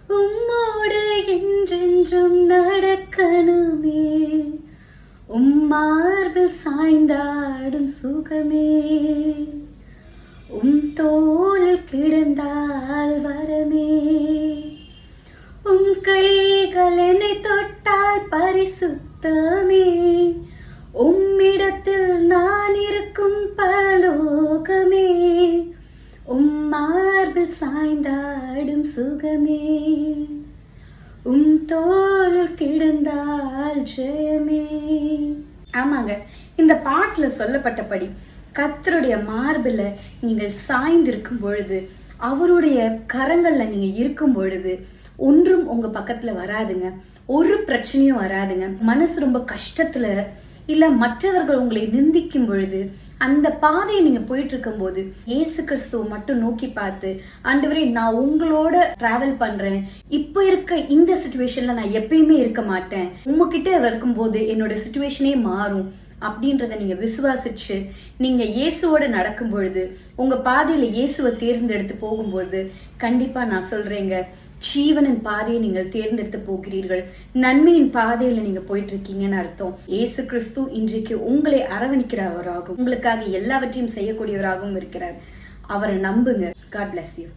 உம்மோடு என்றென்றும் நடக்கணுமே, மார்பில் சாய்ந்தாடும் சுகமே, தோளில் கிடந்தால் வரமே, கைகள் என்னை தொட்டால் பரிசுத்தமே, உம்மிடத்தில் நான் இருக்கும் பரலோகமே, மார்பில் சாய்ந்தாடும் சுகமே, தோளில் கிடந்தால் ஜெயமே. ஆமாங்க, இந்த பாட்டுல சொல்லப்பட்டபடி கர்த்தருடைய மார்பில நீங்கள் சாய்ந்திருக்கும் பொழுது, அவருடைய கரங்கள்ல நீங்க இருக்கும் பொழுது ஒன்றும் உங்க பக்கத்துல வராதுங்க, ஒரு பிரச்சனையும் வராதுங்க. மனசு ரொம்ப கஷ்டத்துல இல்ல மற்றவர்கள் உங்களை நிந்திக்கும் பொழுது அந்த பாதையை நீங்க போயிட்டு இருக்கும் போது இயேசு கிறிஸ்துவ மட்டும் நோக்கி பார்த்து, ஆண்டவரே நான் உங்களோட டிராவல் பண்றேன், இப்ப இருக்க இந்த சிச்சுவேஷன்ல நான் எப்பயுமே இருக்க மாட்டேன், உங்ககிட்ட இருக்கும் போது என்னோட சிச்சுவேஷனே மாறும் அப்படின்றத நீங்க விசுவாசிச்சு நீங்க இயேசுவோட நடக்கும் பொழுது, உங்க பாதையில இயேசுவை தேர்ந்தெடுத்து போகும்பொழுது கண்டிப்பா நான் சொல்றேங்க, ஜீவனின் பாதையை நீங்கள் தேர்ந்தெடுத்து போகிறீர்கள், நன்மையின் பாதையில நீங்க போயிட்டு இருக்கீங்கன்னு அர்த்தம். இயேசு கிறிஸ்து இன்றைக்கு உங்களை அரவணைக்கிறவராகவும் உங்களுக்காக எல்லாவற்றையும் செய்யக்கூடியவராகவும் இருக்கிறார். அவரை நம்புங்க. God bless you.